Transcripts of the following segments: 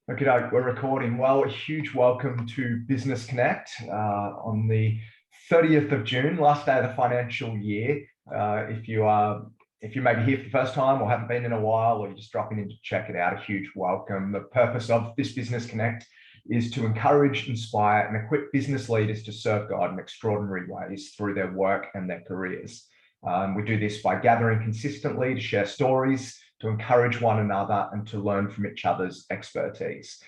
Okay, we're recording. Well, a huge welcome to Business Connect on the 30th of June, last day of the financial year. If you may be here for the first time or haven't been in a while, or you're just dropping in to check it out, a huge welcome. The purpose of this Business Connect is to encourage, inspire, and equip business leaders to serve God in extraordinary ways through their work and their careers. We do this by gathering consistently to share stories, to encourage one another, and to learn from each other's expertise,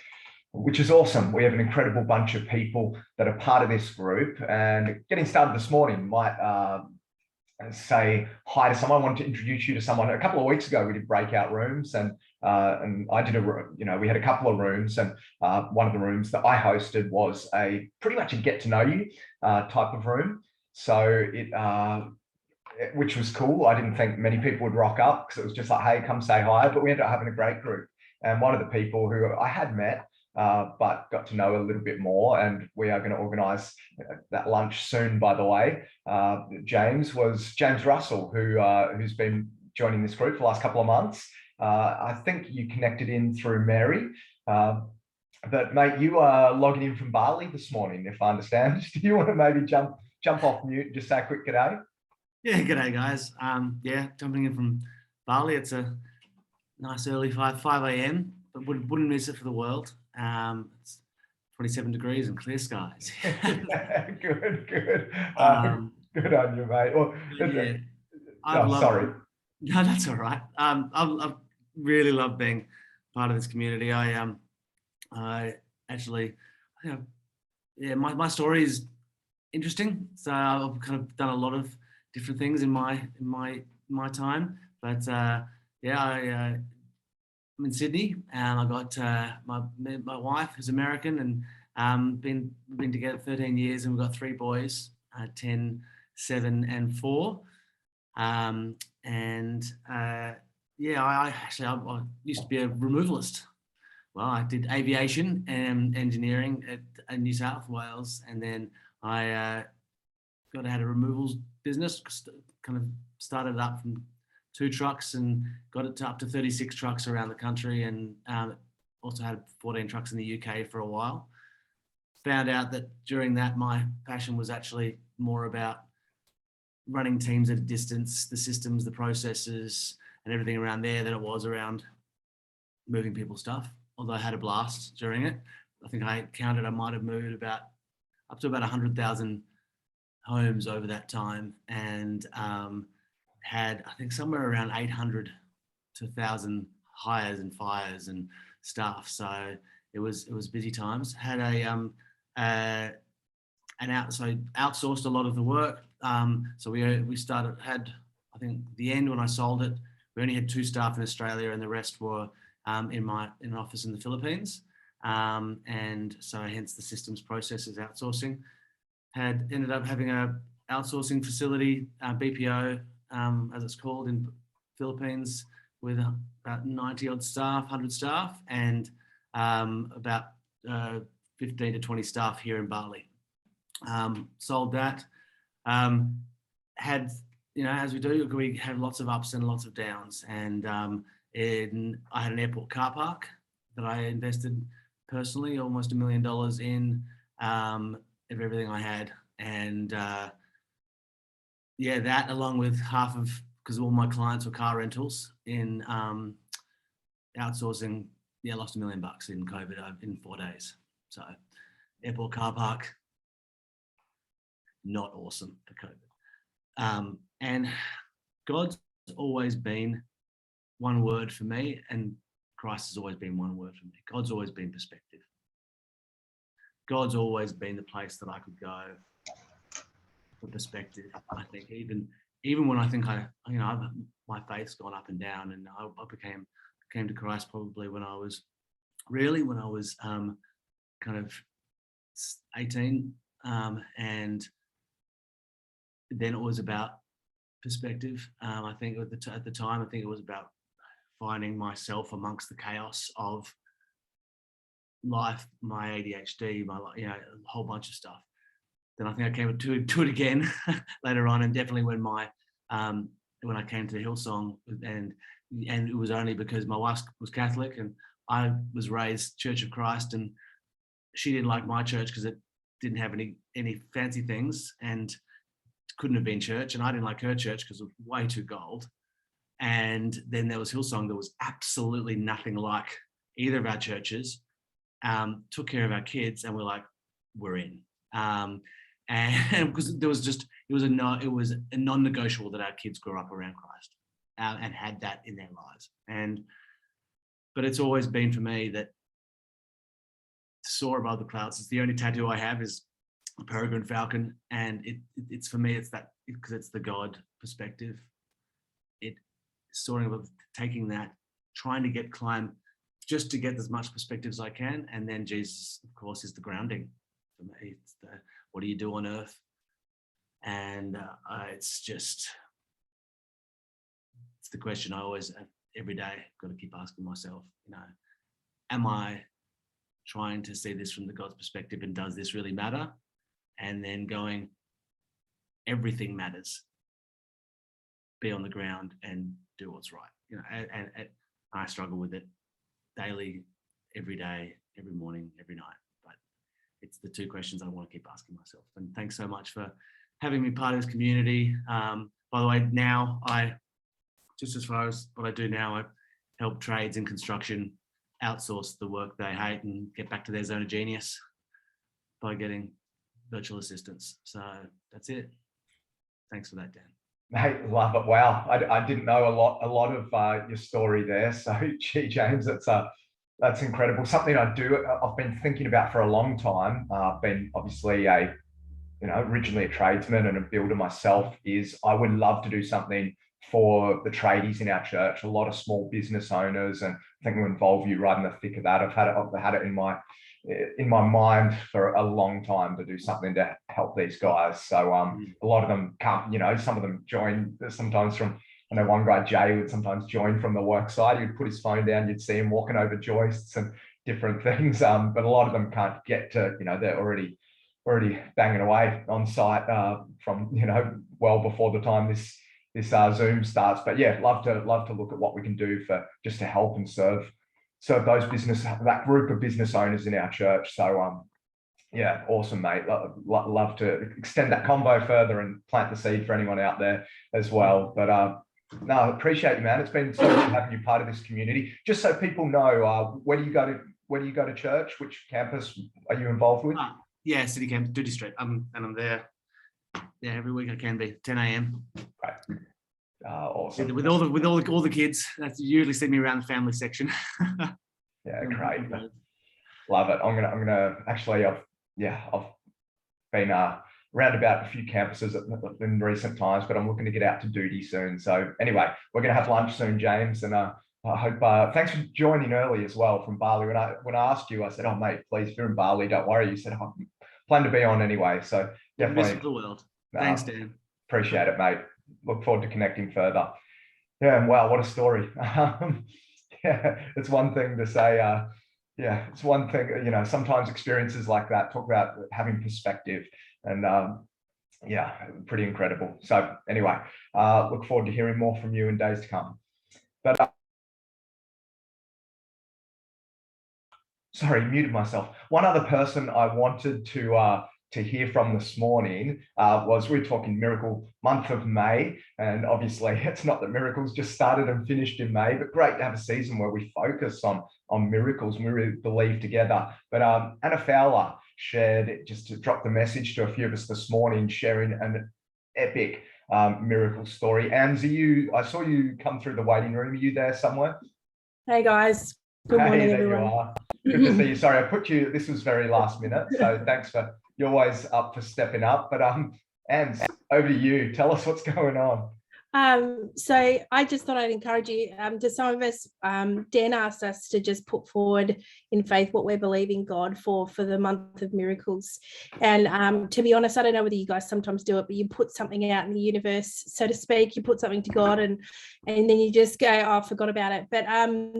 which is awesome. We have an incredible bunch of people that are part of this group. And getting started this morning, might say hi to someone. I wanted to introduce you to someone. A couple of weeks ago, we did breakout rooms, and I did we had a couple of rooms, and one of the rooms that I hosted was pretty much a get to know you type of room. So which was cool. I didn't think many people would rock up because it was just like, hey, come say hi. But we ended up having a great group. And one of the people who I had met, but got to know a little bit more, and we are going to organise that lunch soon, by the way. James Russell, who's been joining this group for the last couple of months. I think you connected in through Mary. But mate, you are logging in from Bali this morning, if I understand. Do you want to maybe jump off mute and just say a quick g'day? Yeah, g'day guys. Jumping in from Bali. It's a nice early 5 a.m, but wouldn't miss it for the world. It's 27 degrees and clear skies. Yeah, good. Good on you, mate. Sorry. No, that's all right. I've really loved being part of this community. My story is interesting. So I've kind of done a lot of different things in my time, but I'm in Sydney, and I got my wife who's American, and been together 13 years, and we've got 3 boys, 10, 7, and 4. I used to be a removalist. Well, I did aviation and engineering at New South Wales, and then I had a removals business, kind of started it up from 2 trucks and got it to up to 36 trucks around the country, and also had 14 trucks in the UK for a while. Found out that during that, my passion was actually more about running teams at a distance, the systems, the processes, and everything around there than it was around moving people's stuff. Although I had a blast during it. I think I counted, I might have moved up to about 100,000 homes over that time, and had, I think, somewhere around 800 to 1,000 hires and fires and staff. So it was busy times. Had outsourced a lot of the work. So we had, I think, the end when I sold it, we only had 2 staff in Australia, and the rest were in an office in the Philippines. And so hence the systems processes outsourcing. Had ended up having a outsourcing facility, BPO, as it's called in Philippines, with about 90 odd staff, 100 staff, and about 15 to 20 staff here in Bali. Sold that. Had, as we do, we had lots of ups and lots of downs. And I had an airport car park that I invested personally almost $1 million in, of everything I had. And that, along with because all my clients were car rentals in outsourcing, lost $1 million in COVID in 4 days. So airport car park, not awesome for COVID. And God's always been one word for me, and Christ has always been one word for me. God's always been perspective. God's always been the place that I could go for perspective. I think even when I think my faith's gone up and down, and I came to Christ probably when I was kind of 18, and then it was about perspective. I think at the time, I think it was about finding myself amongst the chaos of life, my ADHD, a whole bunch of stuff. Then I think I came to it again later on, and definitely when I came to Hillsong, and it was only because my wife was Catholic, and I was raised Church of Christ, and she didn't like my church because it didn't have any fancy things and couldn't have been church. And I didn't like her church because it was way too gold. And then there was Hillsong that was absolutely nothing like either of our churches. Took care of our kids, and we're like, we're in. And because it was a non-negotiable that our kids grew up around Christ and had that in their lives. But it's always been for me that soar above the clouds. It's the only tattoo I have is a peregrine falcon, and it's for me. It's that because it's the God perspective. It soaring above, taking that, trying to climb, just to get as much perspective as I can, and then Jesus, of course, is the grounding for me. It's the what do you do on earth, and it's the question I always every day got to keep asking myself. Am I trying to see this from the God's perspective, and does this really matter? And then going, everything matters. Be on the ground and do what's right. And I struggle with it daily, every day, every morning, every night. But it's the two questions I want to keep asking myself. And thanks so much for having me part of this community. By the way, now just as far as what I do now, I help trades in construction outsource the work they hate and get back to their zone of genius by getting virtual assistants. So that's it. Thanks for that, Dan. Mate, love it. Wow, I didn't know a lot of your story there. So, gee, James, that's incredible. Something I've been thinking about for a long time. I've been obviously originally a tradesman and a builder myself. I would love to do something for the tradies in our church. A lot of small business owners, and I think we'll involve you right in the thick of that. I've had it in my mind for a long time to do something to help these guys. So a lot of them come, some of them join sometimes from, I know one guy, Jay, would sometimes join from the work side. He'd put his phone down, you'd see him walking over joists and different things. But a lot of them can't get to, they're already banging away on site from, well before the time this Zoom starts. But yeah, love to look at what we can do for just to help and serve that group of business owners in our church. So yeah, awesome, mate. Love to extend that convo further and plant the seed for anyone out there as well. But no, I appreciate you, man. It's been so good having you part of this community. Just so people know, where do you go to church? Which campus are you involved with? Yeah, City Campus, Duty Street. And I'm there. Yeah, every week I can be 10 a.m. Right. Awesome. With all the kids, that's usually see me around the family section. Yeah, great. Love it. I'm gonna actually. I've been around about a few campuses in recent times, but I'm looking to get out to duty soon. So anyway, we're gonna have lunch soon, James, and I hope. Thanks for joining early as well from Bali. When I asked you, I said, "Oh mate, please, if you're in Bali, don't worry." You said, "I plan to be on anyway." So definitely. The world. Thanks, Dan. Appreciate it, mate. Look forward to connecting further. Yeah, and wow, what a story. Yeah, it's one thing to say, it's one thing, sometimes experiences like that, talk about having perspective, and yeah, pretty incredible. So anyway, look forward to hearing more from you in days to come. But sorry, muted myself. One other person I wanted to hear from this morning was, we were talking miracle month of May, and obviously it's not that miracles just started and finished in May, but great to have a season where we focus on miracles and we really believe together. But Anna Fowler shared, just to drop the message to a few of us this morning, sharing an epic miracle story. Anne, I saw you come through the waiting room. Are you there somewhere? Hey guys, good morning everyone. You are. Good to see you. Sorry, I put you, this was very last minute, so thanks you're always up for stepping up. But Anne, over to you. Tell us what's going on. So I just thought I'd encourage you, to some of us, Dan asked us to just put forward in faith what we're believing God for the month of miracles. And to be honest, I don't know whether you guys sometimes do it, but you put something out in the universe, so to speak, you put something to God and then you just go, oh, I forgot about it. But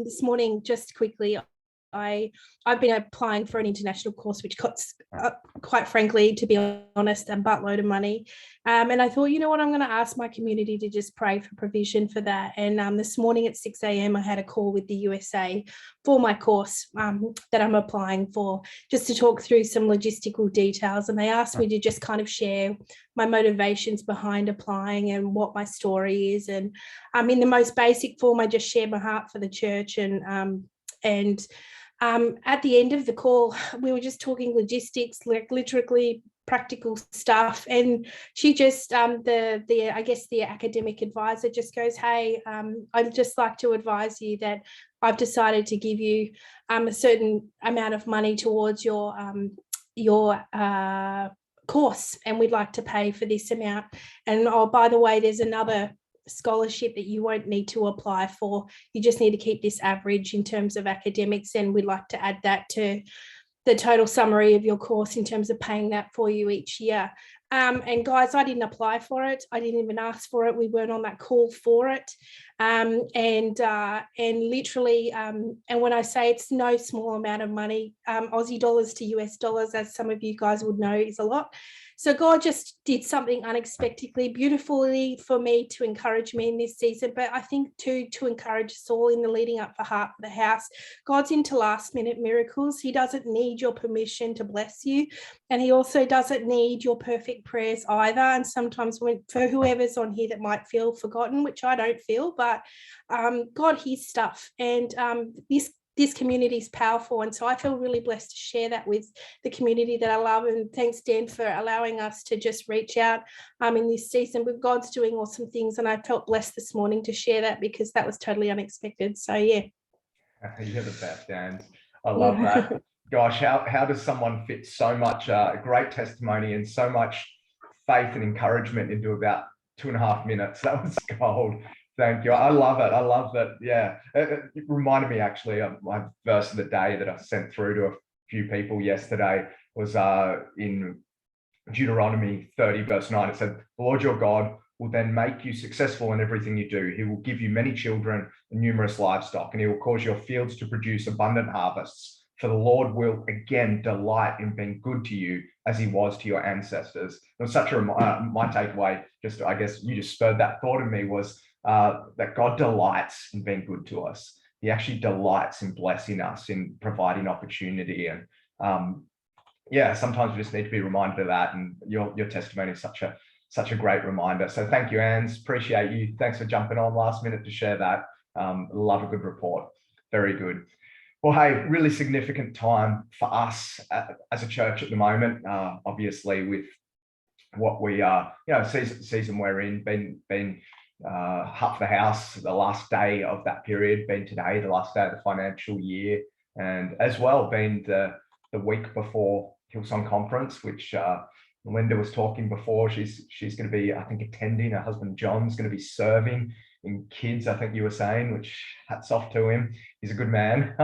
this morning, just quickly, I've been applying for an international course, which costs, quite frankly, to be honest, a buttload of money. And I thought, you know what, I'm going to ask my community to just pray for provision for that. And this morning at 6 a.m, I had a call with the USA for my course that I'm applying for, just to talk through some logistical details. And they asked me to just kind of share my motivations behind applying and what my story is. And in the most basic form, I just share my heart for the church. And at the end of the call, we were just talking logistics, like literally practical stuff. And she just, the academic advisor just goes, hey, I'd just like to advise you that I've decided to give you a certain amount of money towards your course, and we'd like to pay for this amount. And oh, by the way, there's another scholarship that you won't need to apply for. You just need to keep this average in terms of academics, and we'd like to add that to the total summary of your course in terms of paying that for you each year. And guys, I didn't apply for it. I didn't even ask for it. We weren't on that call for it. And literally, and when I say it's no small amount of money, Aussie dollars to US dollars, as some of you guys would know, is a lot. So God just did something unexpectedly, beautifully for me to encourage me in this season. But I think too, to encourage us all in the leading up for Heart for the House, God's into last minute miracles. He doesn't need your permission to bless you. And he also doesn't need your perfect prayers either. And sometimes for whoever's on here that might feel forgotten, which I don't feel, but God hears stuff. And this community is powerful. And so I feel really blessed to share that with the community that I love. And thanks, Dan, for allowing us to just reach out in this season. With God's doing awesome things. And I felt blessed this morning to share that, because that was totally unexpected. So, yeah. You're the best, Dan. I love that. Gosh, how does someone fit so much great testimony and so much faith and encouragement into about 2.5 minutes? That was gold. Thank you. I love it. I love that. Yeah. It reminded me actually of my verse of the day that I sent through to a few people yesterday. Was in Deuteronomy 30 verse 9. It said, the Lord your God will then make you successful in everything you do. He will give you many children and numerous livestock, and he will cause your fields to produce abundant harvests. For the Lord will again delight in being good to you as he was to your ancestors. It was such a my takeaway, just I guess you just spurred that thought in me, was that God delights in being good to us. He actually delights in blessing us, in providing opportunity. And sometimes we just need to be reminded of that. And your testimony is such a great reminder. So thank you, Ange. Appreciate you. Thanks for jumping on last minute to share that. Love a good report. Very good. Well, hey, really significant time for us as a church at the moment. Obviously, with what we are, season we're in, been Heart for the House, the last day of that period, been today, the last day of the financial year, and as well been the week before Hillsong Conference, which Linda was talking before. She's going to be, I think, attending. Her husband John's going to be serving in kids, I think you were saying, which hats off to him. He's a good man.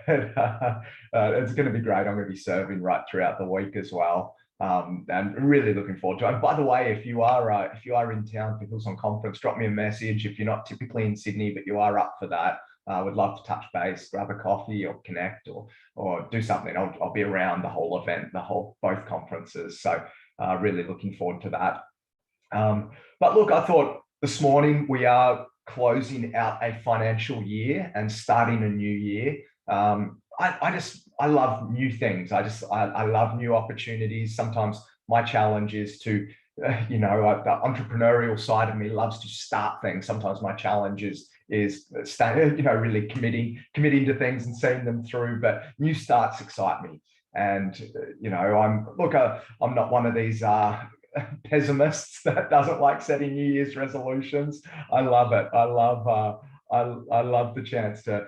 It's going to be great. I'm going to be serving right throughout the week as well. And really looking forward to it. And by the way, if you are in town for Hillsong Conference, drop me a message. If you're not typically in Sydney, but you are up for that, I would love to touch base, grab a coffee or connect or do something. I'll be around the whole event, both conferences. So really looking forward to that. But look, I thought this morning we are closing out a financial year and starting a new year. I love new things. I love new opportunities. Sometimes my challenge is to, the entrepreneurial side of me loves to start things. Sometimes my challenge is really committing to things and seeing them through. But new starts excite me. And I'm not one of these pessimists that doesn't like setting New Year's resolutions. I love it. I love the chance to,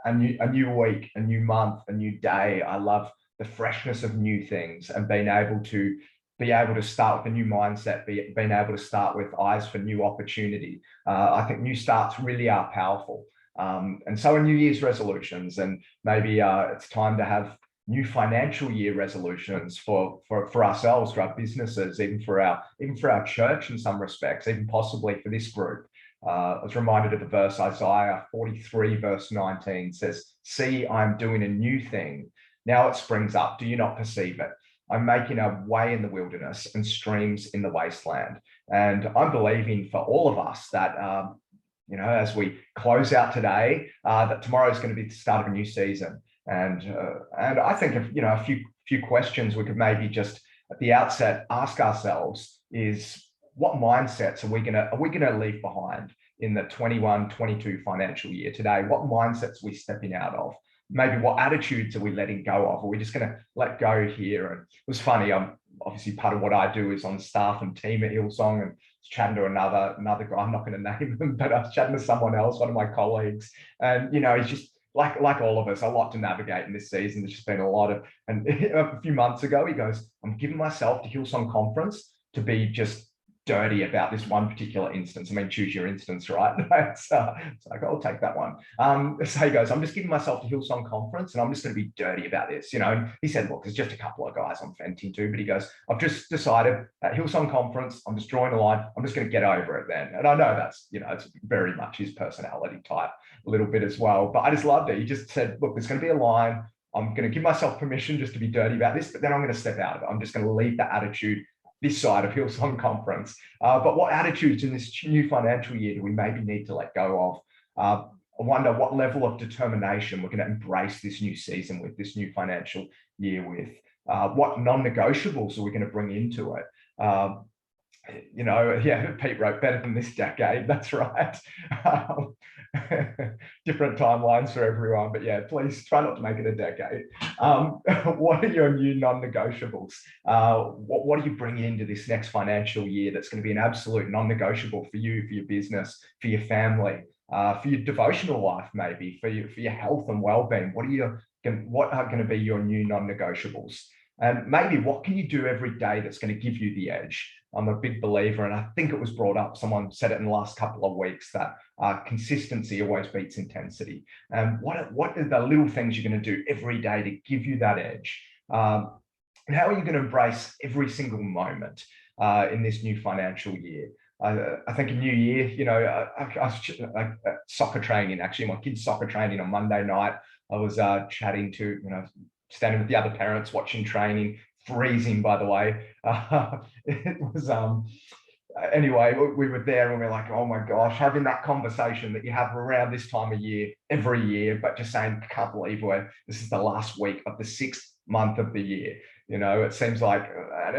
a new week, a new month, a new day. I love the freshness of new things and being able to start with a new mindset, being able to start with eyes for new opportunity. I think new starts really are powerful. And so are New Year's resolutions. And maybe it's time to have new financial year resolutions for ourselves, for our businesses, even for our church in some respects, even possibly for this group. I was reminded of the verse Isaiah 43 verse 19 says, "See, I'm doing a new thing. Now it springs up. Do you not perceive it? I'm making a way in the wilderness and streams in the wasteland." And I'm believing for all of us that, as we close out today, that tomorrow is going to be the start of a new season. And I think a few questions we could maybe just at the outset ask ourselves is, what mindsets are we gonna leave behind in the 21-22 financial year today? What mindsets are we stepping out of? Maybe what attitudes are we letting go of? Are we just going to let go here? And it was funny. Obviously part of what I do is on staff and team at Hillsong, and chatting to another guy. I'm not going to name him, but I was chatting to someone else, one of my colleagues, and he's just like all of us, a lot to navigate in this season. There's just been a lot of, and a few months ago, he goes, "I'm giving myself to Hillsong Conference to be just dirty about this one particular instance." I mean, choose your instance, right? It's like, I'll take that one. So he goes, "I'm just giving myself to Hillsong Conference and I'm just going to be dirty about this." And he said, "Look, there's just a couple of guys I'm venting to," but he goes, "I've just decided at Hillsong Conference, I'm just drawing a line. I'm just going to get over it then." And I know that's, it's very much his personality type a little bit as well. But I just loved it. He just said, "Look, there's going to be a line. I'm going to give myself permission just to be dirty about this, but then I'm going to step out of it. I'm just going to leave that attitude this side of Hillsong Conference." But what attitudes in this new financial year do we maybe need to let go of? I wonder what level of determination we're going to embrace this new season with, this new financial year with. What non-negotiables are we going to bring into it? Pete wrote, "Better than this decade." That's right. Different timelines for everyone, but yeah, please try not to make it a decade. What are your new non-negotiables? What are you bringing into this next financial year that's going to be an absolute non-negotiable for you, for your business, for your family, for your devotional life, maybe for your health and well-being? What are going to be your new non-negotiables? And maybe what can you do every day that's going to give you the edge? I'm a big believer, and I think it was brought up, someone said it in the last couple of weeks, that consistency always beats intensity. And what are the little things you're going to do every day to give you that edge? And how are you going to embrace every single moment in this new financial year? I think a new year, I soccer training, actually, my kids' soccer training on Monday night. I was chatting to, standing with the other parents watching training, freezing, by the way. It was, anyway, we were there and we we're like, oh my gosh, having that conversation that you have around this time of year, every year, but just saying, I can't believe this is the last week of the 6th month of the year. It seems like, and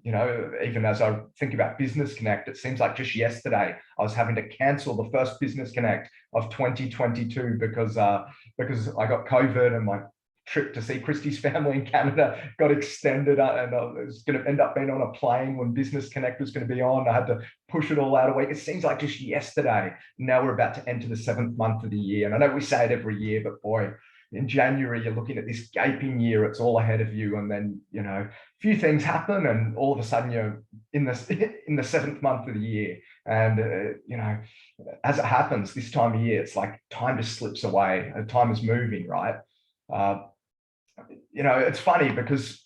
even as I think about Business Connect, it seems like just yesterday I was having to cancel the first Business Connect of 2022 because I got COVID and my trip to see Christy's family in Canada got extended, and I was going to end up being on a plane when Business Connect was going to be on. I had to push it all out a week. It seems like just yesterday. Now we're about to enter the 7th month of the year. And I know we say it every year, but boy, in January, you're looking at this gaping year. It's all ahead of you. And then, a few things happen and all of a sudden you're in the 7th month of the year. And, as it happens this time of year, it's like time just slips away. Time is moving, right? It's funny because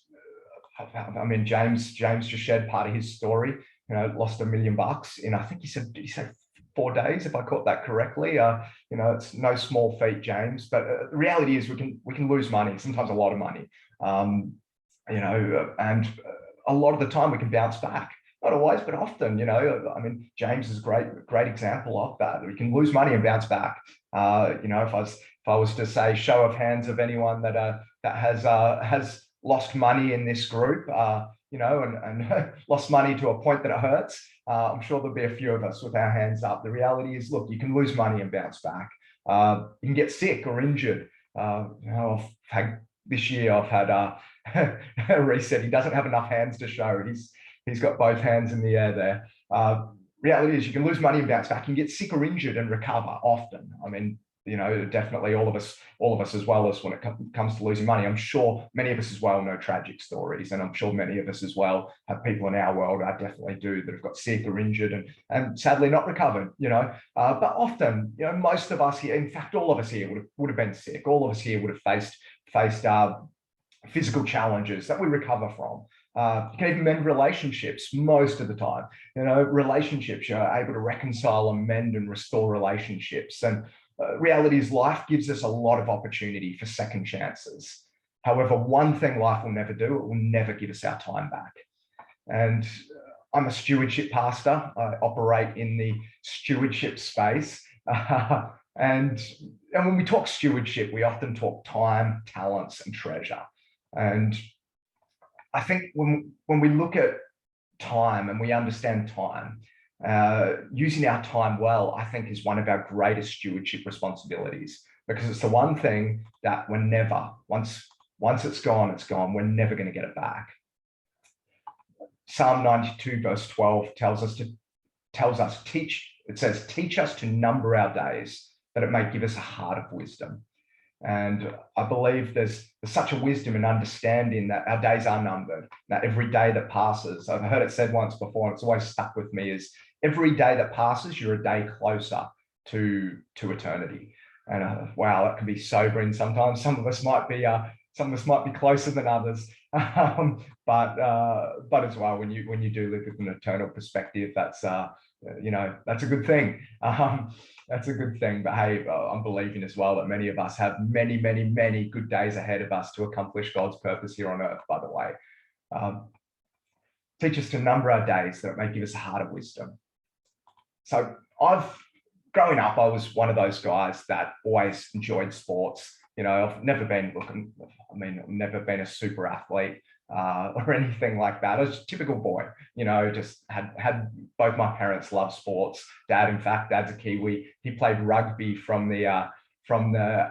James just shared part of his story. Lost $1 million in, I think he said 4 days, if I caught that correctly. It's no small feat, James. But the reality is we can lose money, sometimes a lot of money. And a lot of the time we can bounce back. Not always, but often. James is a great example of that. We can lose money and bounce back. If I was to say show of hands of anyone that has lost money in this group, and lost money to a point that it hurts, I'm sure there'll be a few of us with our hands up. The reality is, look, you can lose money and bounce back. You can get sick or injured. This year I've had Reece said he doesn't have enough hands to show. He's got both hands in the air there. Reality is you can lose money and bounce back. You can get sick or injured and recover often. Definitely all of us as well, as when it comes to losing money. I'm sure many of us as well know tragic stories, and I'm sure many of us as well have people in our world, I definitely do, that have got sick or injured and sadly not recovered, but often, most of us here, in fact, all of us here would have been sick. All of us here would have faced physical challenges that we recover from. You can even mend relationships most of the time. Relationships, you're able to reconcile and mend and restore relationships. And reality is life gives us a lot of opportunity for second chances. However, one thing life will never do, it will never give us our time back. And I'm a stewardship pastor. I operate in the stewardship space. And when we talk stewardship, we often talk time, talents, and treasure. And I think when we look at time and we understand time, using our time well, I think is one of our greatest stewardship responsibilities, because it's the one thing that we're never, once it's gone, it's gone. We're never going to get it back. Psalm 92 verse 12 teach us to number our days, that it may give us a heart of wisdom. And I believe there's such a wisdom and understanding that our days are numbered, that every day that passes, I've heard it said once before, and it's always stuck with me, is every day that passes, you're a day closer to eternity. And wow, that can be sobering sometimes. Some of us might be closer than others. But as well, when you do live with an eternal perspective, that's that's a good thing. That's a good thing. But hey, I'm believing as well that many of us have many, many, many good days ahead of us to accomplish God's purpose here on earth, by the way. Teach us to number our days, that it may give us a heart of wisdom. So growing up, I was one of those guys that always enjoyed sports. I've never been a super athlete or anything like that. I was a typical boy, just had both my parents love sports. Dad's a Kiwi. He played rugby from the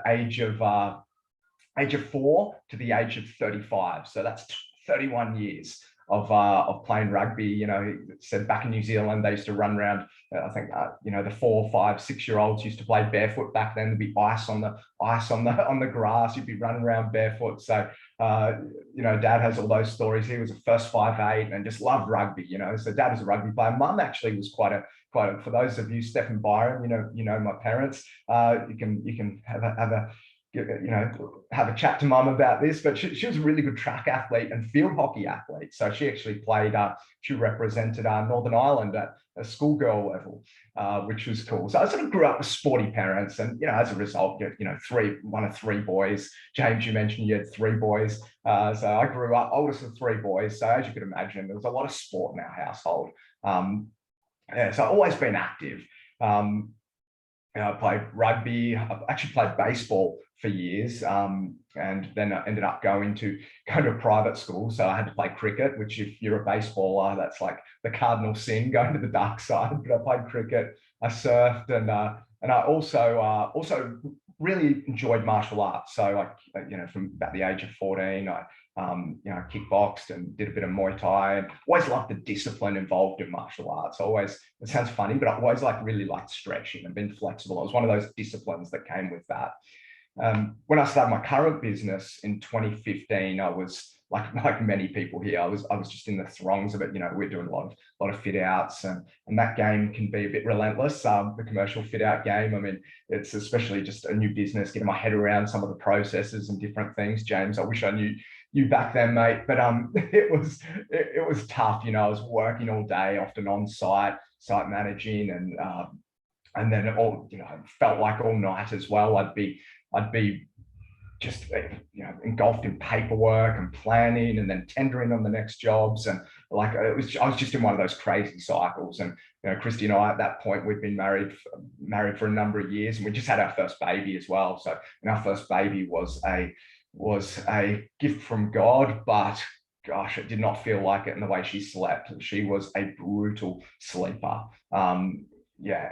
age of 4 to the age of 35. So that's 31 years of playing rugby. He said back in New Zealand, they used to run around. I think the 4, 5, 6-year-olds used to play barefoot back then. There'd be ice on the grass. You'd be running around barefoot. So Dad has all those stories. He was a first 5'8" and just loved rugby. So Dad was a rugby player. Mum actually was quite a for those of you, Steph and Byron, my parents. You can have a chat to Mum about this, but she was a really good track athlete and field hockey athlete. So she actually played, she represented Northern Ireland at a schoolgirl level, which was cool. So I sort of grew up with sporty parents, and as a result, one of 3 boys. James, you mentioned you had 3 boys. So I grew up oldest of 3 boys. So as you could imagine, there was a lot of sport in our household. So I've always been active. I played rugby. I've actually played baseball for years, and then I ended up going to a private school. So I had to play cricket, which if you're a baseballer, that's like the cardinal sin, going to the dark side. But I played cricket, I surfed, and I also really enjoyed martial arts. So from about the age of 14, I kickboxed and did a bit of Muay Thai, and always liked the discipline involved in martial arts. It sounds funny, but I always really liked stretching and being flexible. It was one of those disciplines that came with that. When I started my current business in 2015, I was like many people here. I was just in the throngs of it. We're doing a lot of fit outs, and that game can be a bit relentless. The commercial fit out game. I mean, it's especially just a new business, getting my head around some of the processes and different things. James, I wish I knew you back then, mate, but it was tough. I was working all day, often on site managing, and then it all felt like all night as well. I'd be just engulfed in paperwork and planning, and then tendering on the next jobs, and I was just in one of those crazy cycles. And Christy and I, at that point, we'd been married for a number of years, and we just had our first baby as well. So, and our first baby was a gift from God, but gosh, it did not feel like it in the way she slept. She was a brutal sleeper.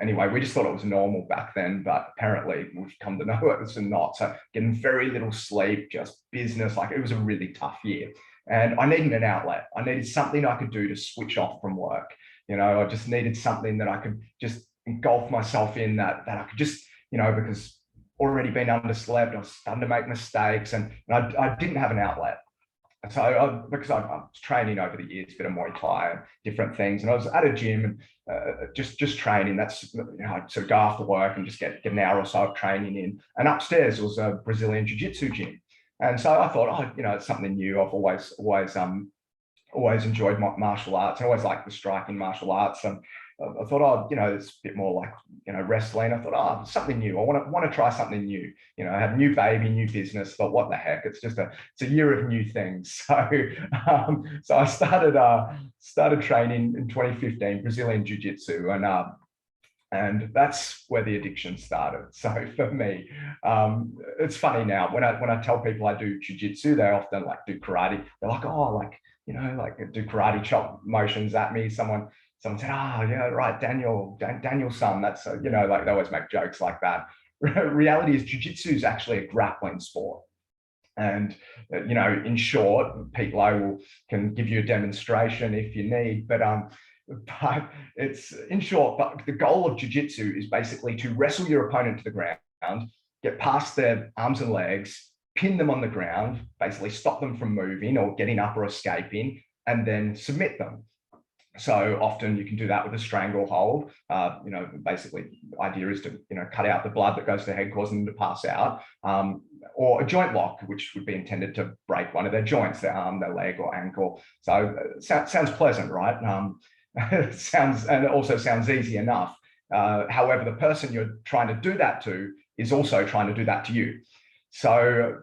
Anyway, we just thought it was normal back then, but apparently we've come to know it was not. So getting very little sleep, just business, it was a really tough year. And I needed an outlet. I needed something I could do to switch off from work. I just needed something that I could just engulf myself in, that I could just, because already been underslept, I was starting to make mistakes, and I didn't have an outlet. So because I was training over the years, a bit of Muay Thai and different things, and I was at a gym and just training. That's I'd sort of go after work and just get an hour or so of training in. And upstairs was a Brazilian Jiu-Jitsu gym, and so I thought, it's something new. I've always always enjoyed martial arts. I always liked the striking martial arts. And I thought, oh, it's a bit more like, wrestling. I thought, oh, something new. I want to try something new. I had a new baby, new business. Thought, what the heck? It's a year of new things. So I started training in 2015, Brazilian Jiu-Jitsu, and that's where the addiction started. So for me, it's funny now when I tell people I do jiu-jitsu, they often do karate. They're like, oh, do karate chop motions at me. Someone said, yeah, right, Daniel's son. That's they always make jokes like that. Reality is jiu-jitsu is actually a grappling sport. And, in short, Pete Lowe can give you a demonstration if you need, but it's in short, but the goal of jiu-jitsu is basically to wrestle your opponent to the ground, get past their arms and legs, pin them on the ground, basically stop them from moving or getting up or escaping, and then submit them. So often you can do that with a stranglehold. Basically the idea is to, cut out the blood that goes to the head, causing them to pass out, or a joint lock, which would be intended to break one of their joints, their arm, their leg or ankle. So sounds pleasant, right? And it also sounds easy enough. However, the person you're trying to do that to is also trying to do that to you. So,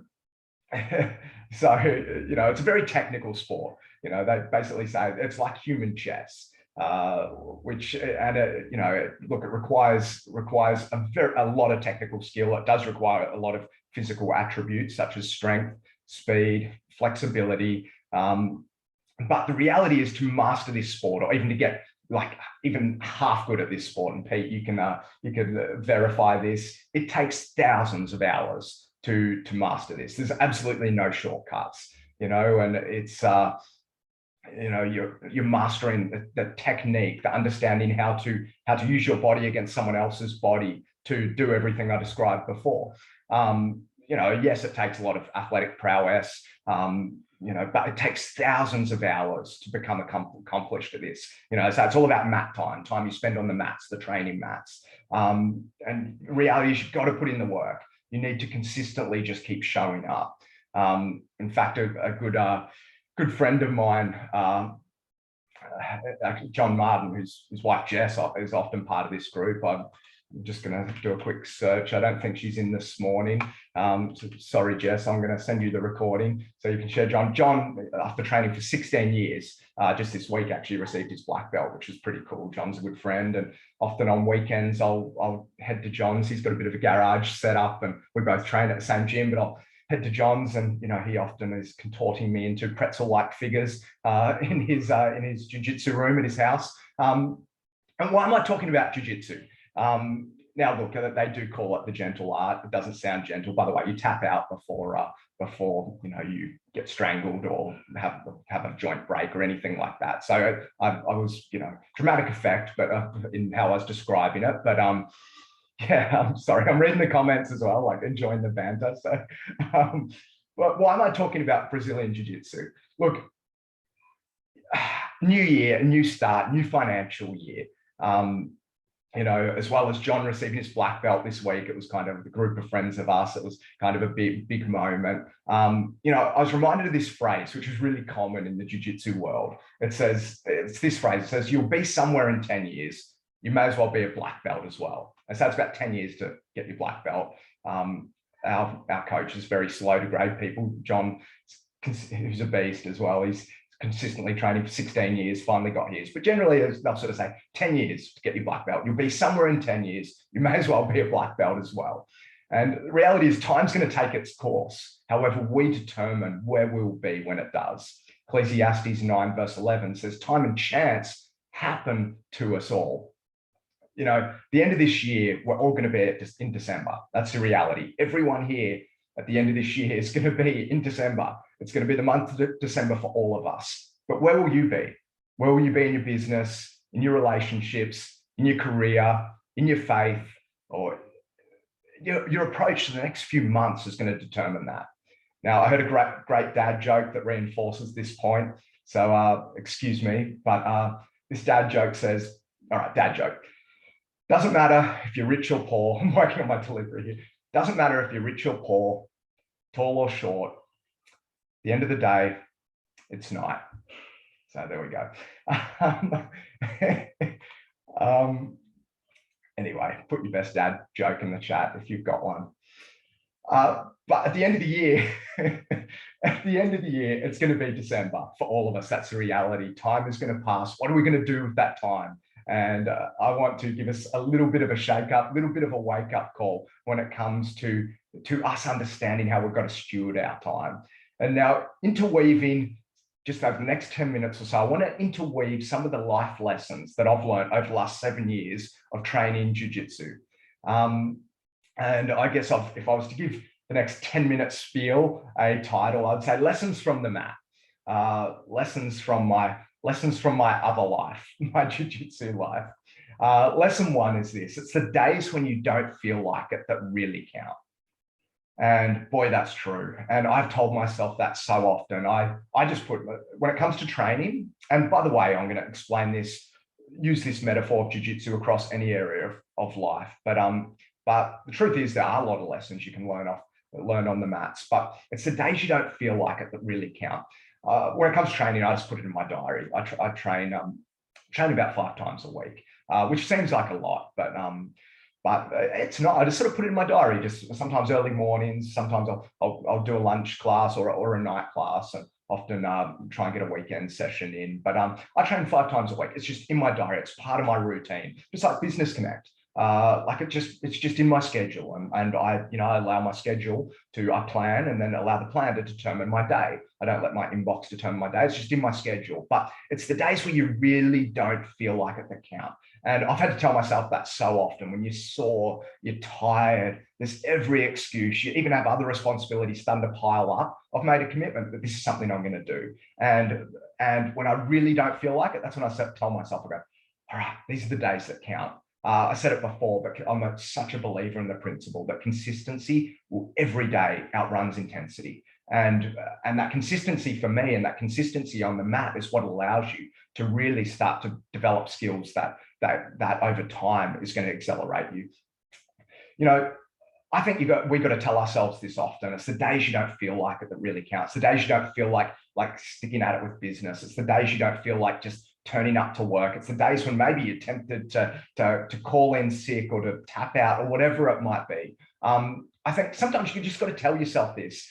it's a very technical sport. They basically say it's like human chess, look, it requires a lot of technical skill. It does require a lot of physical attributes such as strength, speed, flexibility. But the reality is, to master this sport, or even to get even half good at this sport, and Pete, you can verify this, it takes thousands of hours to master this. There's absolutely no shortcuts, and it's you're mastering the technique, the understanding how to use your body against someone else's body to do everything I described before. Yes, it takes a lot of athletic prowess, but it takes thousands of hours to become accomplished at this. So it's all about mat time you spend on the mats, the training mats. And reality is, you've got to put in the work. You need to consistently just keep showing up. In fact, a good friend of mine, John Martin, his wife Jess is often part of this group. I'm just going to do a quick search. I don't think she's in this morning. So sorry, Jess, I'm going to send you the recording so you can share John. John, after training for 16 years, just this week actually received his black belt, which is pretty cool. John's a good friend, and often on weekends I'll head to John's. He's got a bit of a garage set up, and we both train at the same gym, but I'll head to John's, and he often is contorting me into pretzel-like figures in his jiu-jitsu room at his house. And why am I talking about jiu-jitsu? Now, look, they do call it the gentle art. It doesn't sound gentle. By the way, you tap out before you get strangled or have a joint break or anything like that. So I was, dramatic effect, but in how I was describing it. But yeah, I'm sorry. I'm reading the comments as well, enjoying the banter. So, but why am I talking about Brazilian Jiu-Jitsu? Look, new year, new start, new financial year. As well as John receiving his black belt this week, it was kind of the group of friends of us. It was kind of a big moment. I was reminded of this phrase, which is really common in the jiu-jitsu world. It's this phrase. It says, you'll be somewhere in 10 years. You may as well be a black belt as well. And so it's about 10 years to get your black belt. Our coach is very slow to grade people. John, who's a beast as well, he's consistently training for 16 years, finally got his. But generally, they'll sort of say 10 years to get your black belt. You'll be somewhere in 10 years. You may as well be a black belt as well. And the reality is, time's going to take its course. However, we determine where we'll be when it does. Ecclesiastes 9 verse 11 says, time and chance happen to us all. The end of this year, we're all going to be in December. That's the reality. Everyone here at the end of this year is going to be in December. It's going to be the month of December for all of us. But where will you be? Where will you be in your business, in your relationships, in your career, in your faith, or your approach to the next few months is going to determine that. Now, I heard a great dad joke that reinforces this point. So excuse me, but this dad joke says, all right, dad joke. Doesn't matter if you're rich or poor. I'm working on my delivery here. Doesn't matter if you're rich or poor, tall or short. At the end of the day, it's night. So there we go. Anyway, put your best dad joke in the chat if you've got one. But at the end of the year, it's going to be December for all of us. That's the reality. Time is going to pass. What are we going to do with that time? And I want to give us a little bit of a shake up, a little bit of a wake up call when it comes to us understanding how we've got to steward our time. And now interweaving just over the next 10 minutes or so, I want to interweave some of the life lessons that I've learned over the last 7 years of training jiu-jitsu. And I guess if I was to give the next 10 minutes spiel a title, I'd say lessons from the mat, lessons from my other life, my jiu-jitsu life. Lesson one is this: it's the days when you don't feel like it that really count. And boy, that's true. And I've told myself that so often. I just put, when it comes to training, and by the way, I'm going to explain this, use this metaphor of jiu-jitsu across any area of life. But the truth is there are a lot of lessons you can learn on the mats, but it's the days you don't feel like it that really count. When it comes to training, I just put it in my diary. I train about 5 times a week, which seems like a lot, but it's not. I just sort of put it in my diary. Just sometimes early mornings, sometimes I'll do a lunch class or a night class, and often try and get a weekend session in. But I train 5 times a week. It's just in my diary. It's part of my routine, just like Business Connect. It's just in my schedule, and I allow my schedule to plan, and then allow the plan to determine my day. I don't let my inbox determine my day. It's just in my schedule. But it's the days where you really don't feel like it that count. And I've had to tell myself that so often. When you're sore, you're tired, there's every excuse. You even have other responsibilities starting to pile up. I've made a commitment that this is something I'm going to do. And when I really don't feel like it, that's when I tell myself, I go, all right, these are the days that count. I said it before, but I'm such a believer in the principle that consistency every day outruns intensity. And that consistency for me, and that consistency on the mat, is what allows you to really start to develop skills that over time is going to accelerate you. I think we've got to tell ourselves this often. It's the days you don't feel like it that really counts. The days you don't feel like sticking at it with business. It's the days you don't feel like just turning up to work. It's the days when maybe you're tempted to call in sick or to tap out or whatever it might be. I think sometimes you just got to tell yourself this: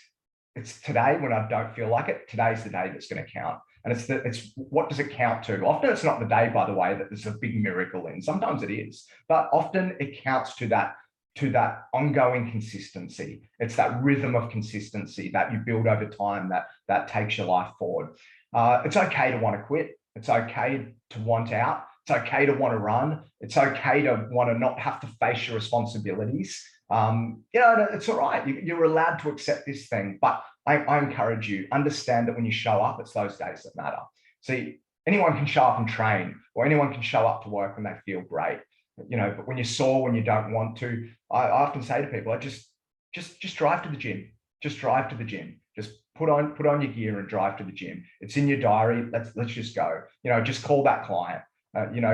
it's today when I don't feel like it. Today's the day that's going to count. And it's what does it count to? Often it's not the day, by the way, that there's a big miracle in. Sometimes it is, but often it counts to that ongoing consistency. It's that rhythm of consistency that you build over time that takes your life forward. It's okay to want to quit. It's okay to want out. It's okay to want to run. It's okay to want to not have to face your responsibilities. It's all right. You're allowed to accept this thing, but I encourage you, understand that when you show up, it's those days that matter. See, anyone can show up and train, or anyone can show up to work when they feel great, but when you're sore, when you don't want to, I often say to people, just drive to the gym. Just drive to the gym. Just put on your gear and drive to the gym. It's in your diary. Let's just go. Just call that client.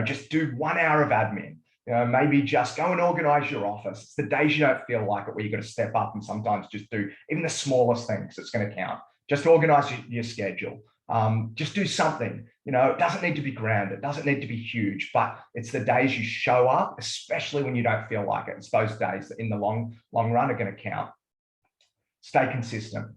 Just do 1 hour of admin. Maybe just go and organize your office. It's the days you don't feel like it where you've got to step up and sometimes just do even the smallest things that's going to count. Just organize your schedule. Just do something. It doesn't need to be grand. It doesn't need to be huge, but it's the days you show up, especially when you don't feel like it. It's those days that in the long run are going to count. Stay consistent.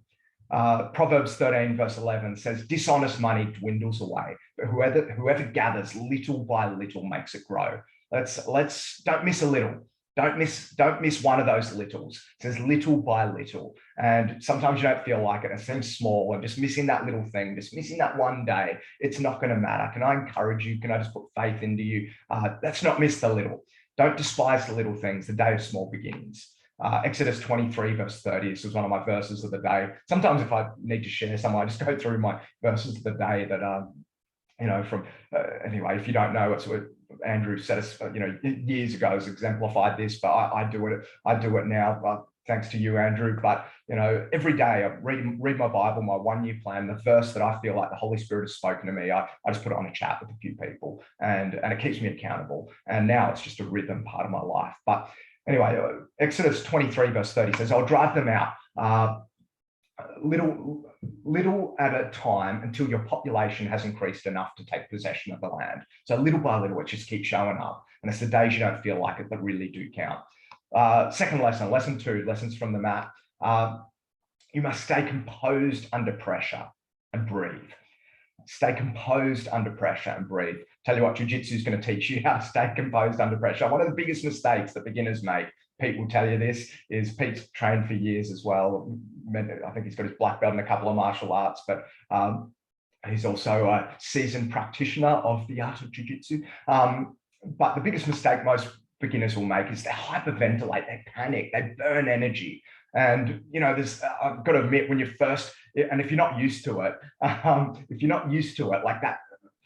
Proverbs 13 verse 11 says, dishonest money dwindles away, but whoever gathers little by little makes it grow. Let's don't miss a little. Don't miss one of those littles. It says little by little. And sometimes you don't feel like it. It seems small, and just missing that little thing, just missing that one day, it's not going to matter. Can I encourage you? Can I just put faith into you? Let's not miss the little. Don't despise the little things, the day of small beginnings. Exodus 23 verse 30. This was one of my verses of the day. Sometimes if I need to share some, I just go through my verses of the day that anyway, if you don't know, it's what Andrew said us, years ago has exemplified this, but I do it now, thanks to you, Andrew. But every day I read my Bible, my 1 year plan, the verse that I feel like the Holy Spirit has spoken to me, I just put it on a chat with a few people, and it keeps me accountable. And now it's just a rhythm part of my life. But anyway, Exodus 23 verse 30 says, I'll drive them out. little at a time until your population has increased enough to take possession of the land. So little by little, it just keeps showing up. And it's the days you don't feel like it that really do count. Second lesson, lesson 2, lessons from the mat. You must stay composed under pressure and breathe. Stay composed under pressure and breathe. Tell you what, jiu-jitsu is going to teach you how to stay composed under pressure. One of the biggest mistakes that beginners make, Pete will tell you this, is Pete's trained for years as well. I think he's got his black belt in a couple of martial arts, but he's also a seasoned practitioner of the art of jiu-jitsu. But the biggest mistake most beginners will make is they hyperventilate, they panic, they burn energy. And, you know, I've got to admit, when you're first, and if you're not used to it, like that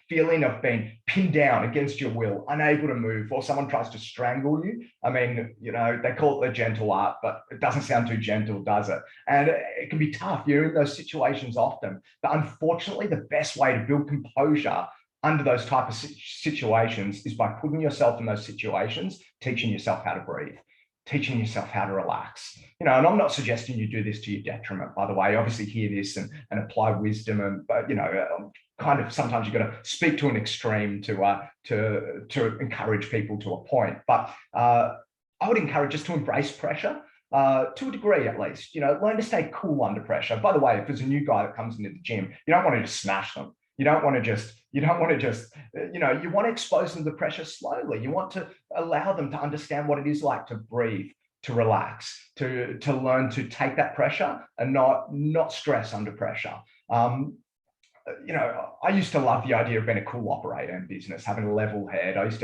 feeling of being pinned down against your will, unable to move, or someone tries to strangle you. I mean, you know, they call it the gentle art, but it doesn't sound too gentle, does it? And it can be tough. You're in those situations often. But unfortunately, the best way to build composure under those type of situations is by putting yourself in those situations, teaching yourself how to breathe, teaching yourself how to relax. You know, and I'm not suggesting you do this to your detriment, by the way. Obviously hear this and apply wisdom, but you know, kind of sometimes you've got to speak to an extreme to encourage people to a point. But I would encourage us to embrace pressure to a degree, at least. You know, learn to stay cool under pressure. By the way, if there's a new guy that comes into the gym, you don't want to just smash them. You don't want to just, you know, you want to expose them to the pressure slowly. You want to allow them to understand what it is like to breathe, to relax, to learn to take that pressure and not stress under pressure. You know, I used to love the idea of being a cool operator in business, having a level head. I used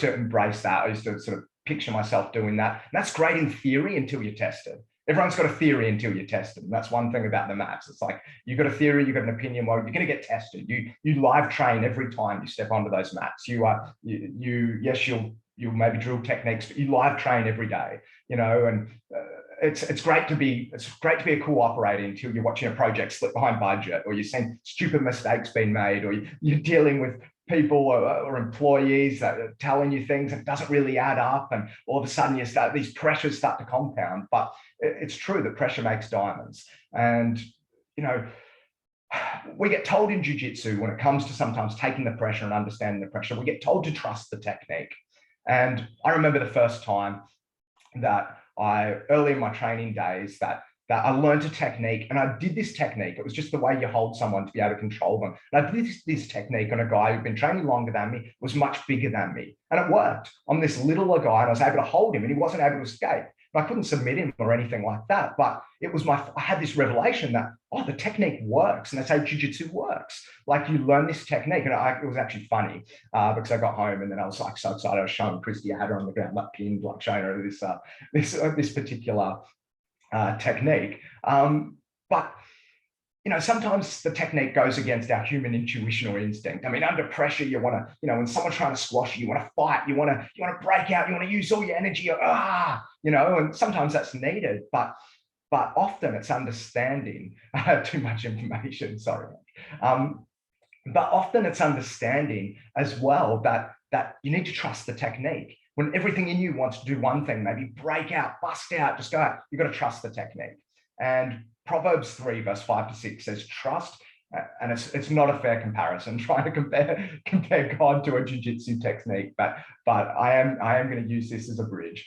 to embrace that. I used to sort of picture myself doing that. And that's great in theory until you're tested. Everyone's got a theory until you're tested. And that's one thing about the mats. It's like, you've got a theory, you've got an opinion, well, you're going to get tested. You live train every time you step onto those mats. Yes, you'll maybe drill techniques, but you live train every day, you know, and it's great to be a cool operator until you're watching a project slip behind budget, or you're seeing stupid mistakes being made, or you're dealing with people or employees that are telling you things that doesn't really add up, and all of a sudden these pressures start to compound. But it's true that pressure makes diamonds. And you know, we get told in jiu-jitsu, when it comes to sometimes taking the pressure and understanding the pressure, we get told to trust the technique. And I remember the first time that early in my training days, that I learned a technique, and I did this technique. It was just the way you hold someone to be able to control them. And I did this technique on a guy who'd been training longer than me, was much bigger than me. And it worked. I'm this littler guy, and I was able to hold him, and he wasn't able to escape. And I couldn't submit him or anything like that. But I had this revelation that, oh, the technique works. And that's how jiu-jitsu works. Like, you learn this technique. And it was actually funny because I got home and then I was like so excited. I was showing Christy, I had her on the ground, like pinned, like showing her this particular technique. But you know, sometimes the technique goes against our human intuition or instinct. I mean, under pressure, you want to, you know, when someone's trying to squash you, you want to fight, you want to break out, you want to use all your energy, you know, and sometimes that's needed, but often it's understanding. Too much information, sorry. But often it's understanding as well that you need to trust the technique. When everything in you wants to do one thing, maybe break out, bust out, just go out, you've got to trust the technique. And Proverbs 3, verse 5-6 says, trust, and it's not a fair comparison, trying to compare God to a jiu-jitsu technique, but I am going to use this as a bridge.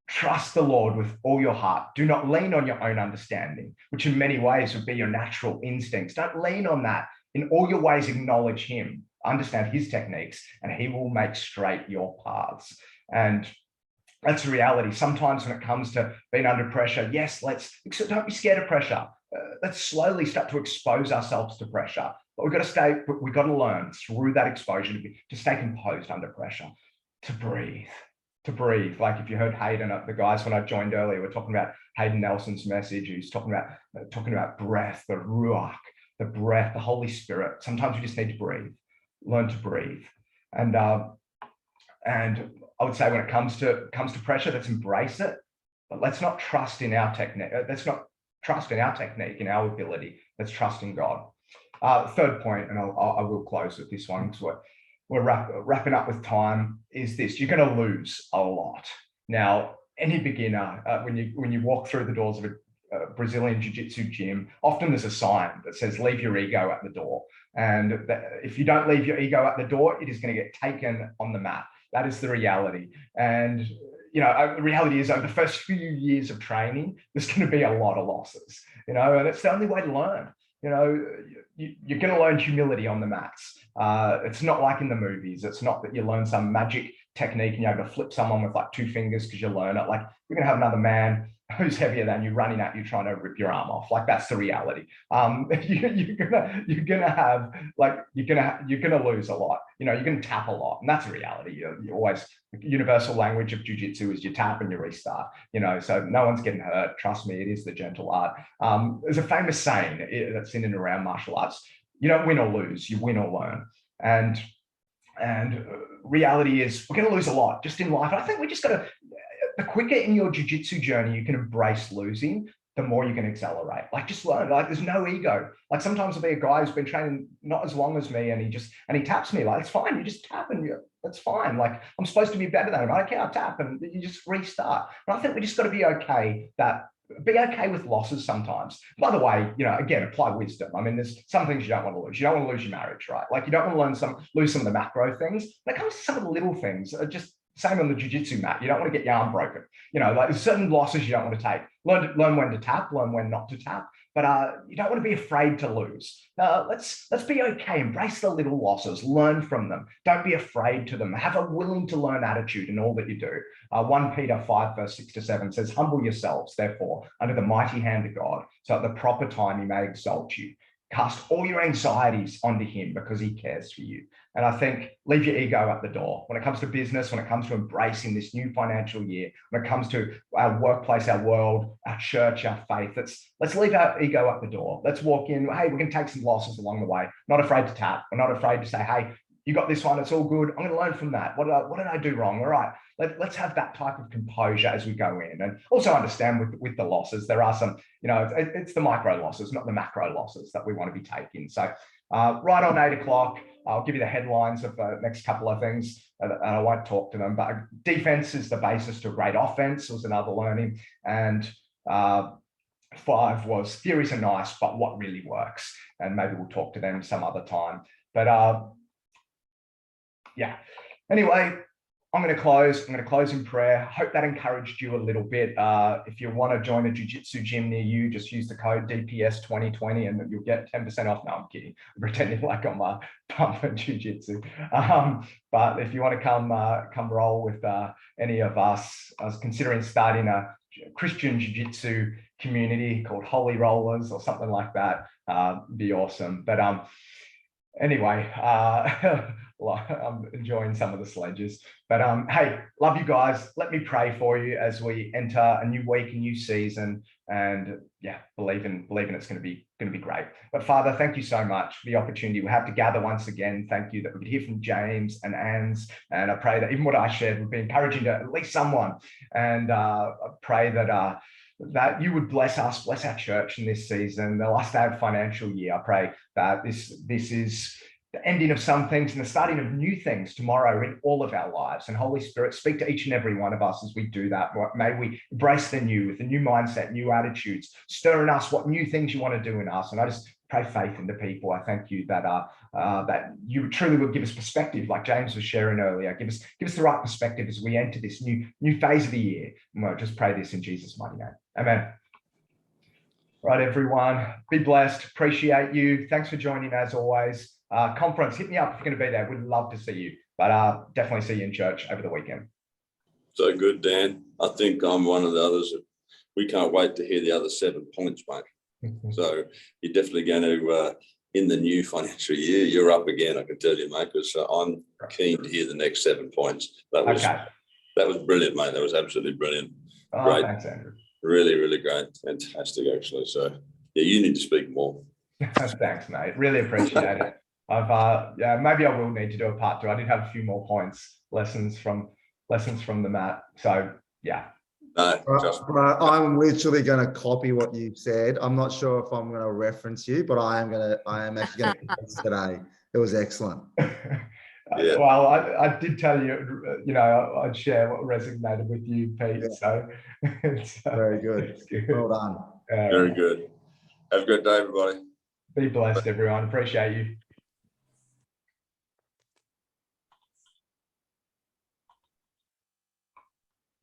Trust the Lord with all your heart. Do not lean on your own understanding, which in many ways would be your natural instincts. Don't lean on that. In all your ways, acknowledge him, understand his techniques, and he will make straight your paths. And that's the reality. Sometimes when it comes to being under pressure, yes, don't be scared of pressure. Let's slowly start to expose ourselves to pressure. But we've got to learn through that exposure to stay composed under pressure, to breathe. Like, if you heard Hayden, the guys when I joined earlier, we're talking about Hayden Nelson's message. He's talking about breath, the ruach, the breath, the Holy Spirit. Sometimes we just need to breathe, learn to breathe. And I would say when it comes to pressure, let's embrace it, but let's not trust in our technique. Let's not trust in our technique, in our ability. Let's trust in God. Third point, and I will close with this one because we're wrapping up with time, is this: you're going to lose a lot. Now, any beginner, when you walk through the doors of a Brazilian Jiu-Jitsu gym, often there's a sign that says, leave your ego at the door. And if you don't leave your ego at the door, it is going to get taken on the mat. That is the reality. And the reality is over the first few years of training, there's going to be a lot of losses, and it's the only way to learn. You're going to learn humility on the mats. It's not like in the movies. It's not that you learn some magic technique and you're able to flip someone with like 2 fingers because you learn it. Like, you're going to have another man who's heavier than you running at you trying to rip your arm off. Like, that's the reality. You're gonna lose a lot. You're gonna tap a lot, and that's a reality. You always, the universal language of jiu-jitsu is you tap and you restart. So no one's getting hurt. Trust me, it is the gentle art. There's a famous saying that's in and around martial arts: you don't win or lose, you win or learn. And reality is we're going to lose a lot just in life. And I think we just got to, the quicker in your jiu-jitsu journey you can embrace losing, the more you can accelerate. Like, just learn. Like, there's no ego. Like, sometimes there'll be a guy who's been training not as long as me, and he taps me. Like, it's fine. You just tap and that's fine. Like, I'm supposed to be better than him. I don't care. I tap and you just restart. And I think we just got to be okay with losses sometimes. By the way, again, apply wisdom. I mean, there's some things you don't want to lose. You don't want to lose your marriage, right? Like, you don't want to lose some of the macro things. When it comes to some of the little things, just same on the jiu-jitsu mat. You don't want to get your arm broken. Like, there's certain losses you don't want to take. Learn when to tap, learn when not to tap. But you don't want to be afraid to lose. Let's be okay. Embrace the little losses. Learn from them. Don't be afraid to them. Have a willing to learn attitude in all that you do. 1 Peter 5, verse 6-7 says, humble yourselves, therefore, under the mighty hand of God, so at the proper time he may exalt you. Cast all your anxieties onto him because he cares for you. And I think, leave your ego at the door. When it comes to business, when it comes to embracing this new financial year, when it comes to our workplace, our world, our church, our faith, let's leave our ego at the door. Let's walk in. Hey, we can take some losses along the way. Not afraid to tap. We're not afraid to say, hey, you got this one. It's all good. I'm going to learn from that. What did I do wrong? All right. Let's have that type of composure as we go in, and also understand with the losses, there are some, it's the micro losses, not the macro losses that we want to be taking. So right on 8 o'clock, I'll give you the headlines of the next couple of things, and I won't talk to them, but defense is the basis to a great offense was another learning. And 5 was theories are nice, but what really works? And maybe we'll talk to them some other time. But yeah, anyway, I'm going to close in prayer. Hope that encouraged you a little bit. If you want to join a jiu-jitsu gym near you, just use the code DPS 2020 and you'll get 10% off. No, I'm kidding. I'm pretending like I'm pumping jiu-jitsu. But if you want to come roll with any of us, I was considering starting a Christian jiu-jitsu community called Holy Rollers or something like that. Be awesome. But anyway, I'm enjoying some of the sledges, but hey, love you guys. Let me pray for you as we enter a new week, a new season, and yeah, believing it's going to be great. But Father, thank you so much for the opportunity we have to gather once again. Thank you that we could hear from James and Anne's, and I pray that even what I shared would be encouraging to at least someone. And I pray that you would bless us, bless our church in this season, the last day of financial year. I pray that this is the ending of some things and the starting of new things tomorrow in all of our lives. And Holy Spirit, speak to each and every one of us as we do that. May we embrace the new with a new mindset, new attitudes, stir in us what new things you want to do in us. And I just pray faith into people. I thank you that you truly will give us perspective, like James was sharing earlier. Give us the right perspective as we enter this new phase of the year. And we'll just pray this in Jesus' mighty name. Amen. Right, everyone, be blessed. Appreciate you. Thanks for joining as always. Conference, hit me up if you're going to be there. We'd love to see you, but definitely see you in church over the weekend. So good, Dan. I think I'm one of the others. We can't wait to hear the other 7 points, mate. So you're definitely going to, in the new financial year, you're up again, I can tell you, mate, because I'm keen to hear the next 7 points. That was brilliant, mate. That was absolutely brilliant. Oh, great. Thanks, Andrew. Really, really great. Fantastic, actually. So, yeah, you need to speak more. Thanks, mate. Really appreciate it. Yeah, maybe I will need to do a part 2. I did have a few more points, lessons from the mat. So yeah. No, I'm literally going to copy what you said. I'm not sure if I'm going to reference you, but I am actually going to today. It was excellent. Yeah. Well, I did tell you, I'd share what resonated with you, Pete. Yeah. So it's very good. it's good. Well done. Very good. Have a good day, everybody. Be blessed, everyone. Appreciate you.